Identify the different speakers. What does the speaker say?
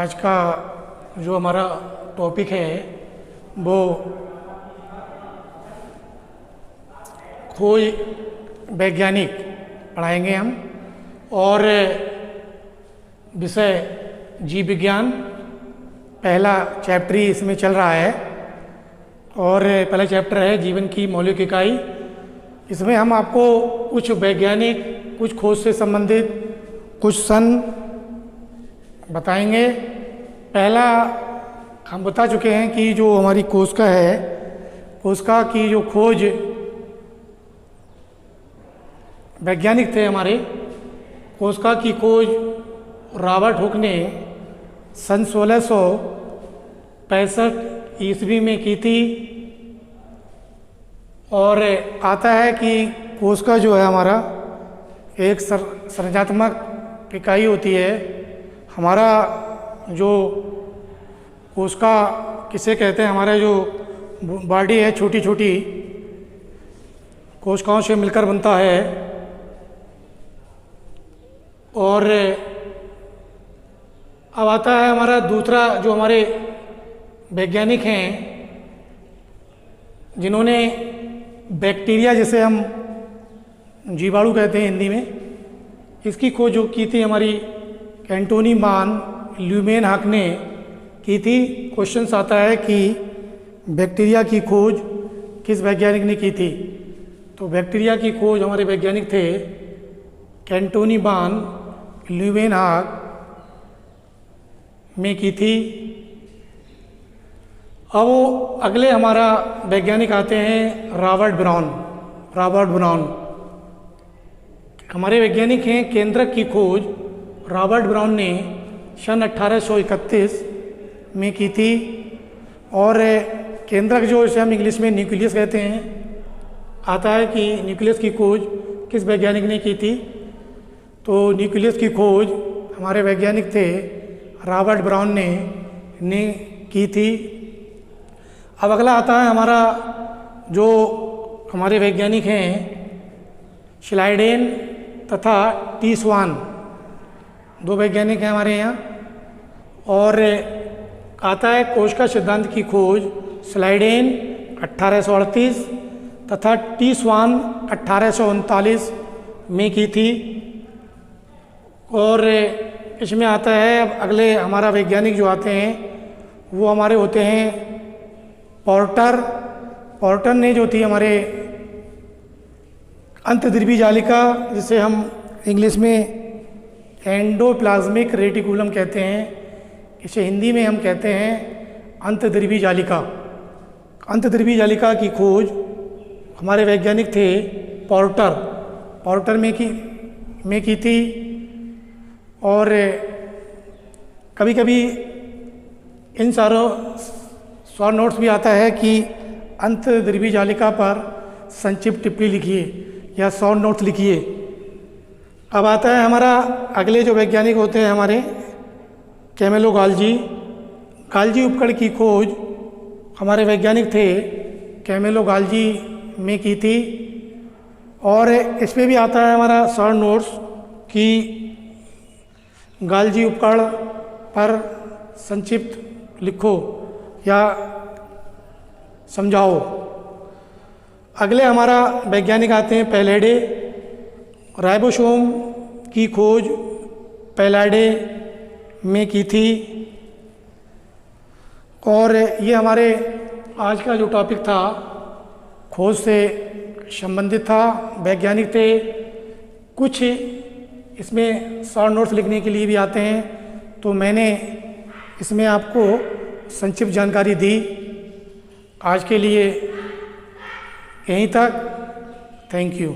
Speaker 1: आज का जो हमारा टॉपिक है वो खोज वैज्ञानिक पढ़ाएंगे हम। और विषय जीव विज्ञान, पहला चैप्टर ही इसमें चल रहा है और पहला चैप्टर है जीवन की मौलिक इकाई। इसमें हम आपको कुछ वैज्ञानिक, कुछ खोज से संबंधित कुछ सन बताएंगे। पहला हम बता चुके हैं कि जो हमारी कोशिका है, कोशिका की जो खोज वैज्ञानिक थे हमारे, कोशिका की खोज रॉबर्ट हुक ने सन 1665 ईस्वी में की थी। और आता है कि कोशिका जो है हमारा एक संरचनात्मक इकाई होती है। हमारा जो कोशिका किसे कहते हैं, हमारा जो बॉडी है छोटी छोटी कोशिकाओं से मिलकर बनता है। और अब आता है हमारा दूसरा, जो हमारे वैज्ञानिक हैं जिन्होंने बैक्टीरिया, जिसे हम जीवाणु कहते हैं हिंदी में, इसकी खोज जो की थी हमारी एंटोनी मान ल्यूमेनहॉक ने की थी। क्वेश्चन आता है कि बैक्टीरिया की खोज किस वैज्ञानिक ने की थी। तो बैक्टीरिया की खोज हमारे वैज्ञानिक थे एंटोनी मान ल्यूमेनहॉक में की थी। अब वो अगले हमारा वैज्ञानिक आते हैं रॉबर्ट ब्राउन। हमारे वैज्ञानिक हैं केंद्रक की खोज रॉबर्ट ब्राउन ने सन 1831 में की थी। और केंद्रक जो इसे हम इंग्लिश में न्यूक्लियस कहते हैं, आता है कि न्यूक्लियस की खोज किस वैज्ञानिक ने की थी। तो न्यूक्लियस की खोज हमारे वैज्ञानिक थे रॉबर्ट ब्राउन ने की थी। अब अगला आता है हमारा, जो हमारे वैज्ञानिक हैं स्लाइडेन तथा टी स्वान, दो वैज्ञानिक हैं हमारे यहाँ। और आता है कोशिका सिद्धांत की खोज स्लाइडेन 1838 तथा टी स्वान 1839 में की थी। और इसमें आता है अब अगले हमारा वैज्ञानिक जो आते हैं वो हमारे होते हैं पोर्टर ने जो थी हमारे अंतर्द्रव्यी जालिका, जिसे हम इंग्लिश में एंडोप्लाज्मिक रेटिकुलम कहते हैं, इसे हिंदी में हम कहते हैं अंतर्द्रव्यी जालिका। अंतर्द्रव्यी जालिका की खोज हमारे वैज्ञानिक थे पोर्टर में की थी। और कभी कभी इन सारों शॉर्ट नोट्स भी आता है कि अंतर्द्रव्यी जालिका पर संक्षिप्त टिप्पणी लिखिए या शॉर्ट नोट्स लिखिए। अब आता है हमारा अगले जो वैज्ञानिक होते हैं हमारे कैमेलो गाल्जी उपकरण की खोज हमारे वैज्ञानिक थे कैमेलो गाल्जी में की थी। और इसमें भी आता है हमारा शॉर्ट नोट्स कि गाल्जी उपकरण पर संक्षिप्त लिखो या समझाओ। अगले हमारा वैज्ञानिक आते हैं पैलेडे। राइबोसोम की खोज पैलेडे में की थी। और ये हमारे आज का जो टॉपिक था खोज से संबंधित था, वैज्ञानिक थे। कुछ इसमें शॉर्ट नोट्स लिखने के लिए भी आते हैं, तो मैंने इसमें आपको संक्षिप्त जानकारी दी। आज के लिए यहीं तक। Thank you.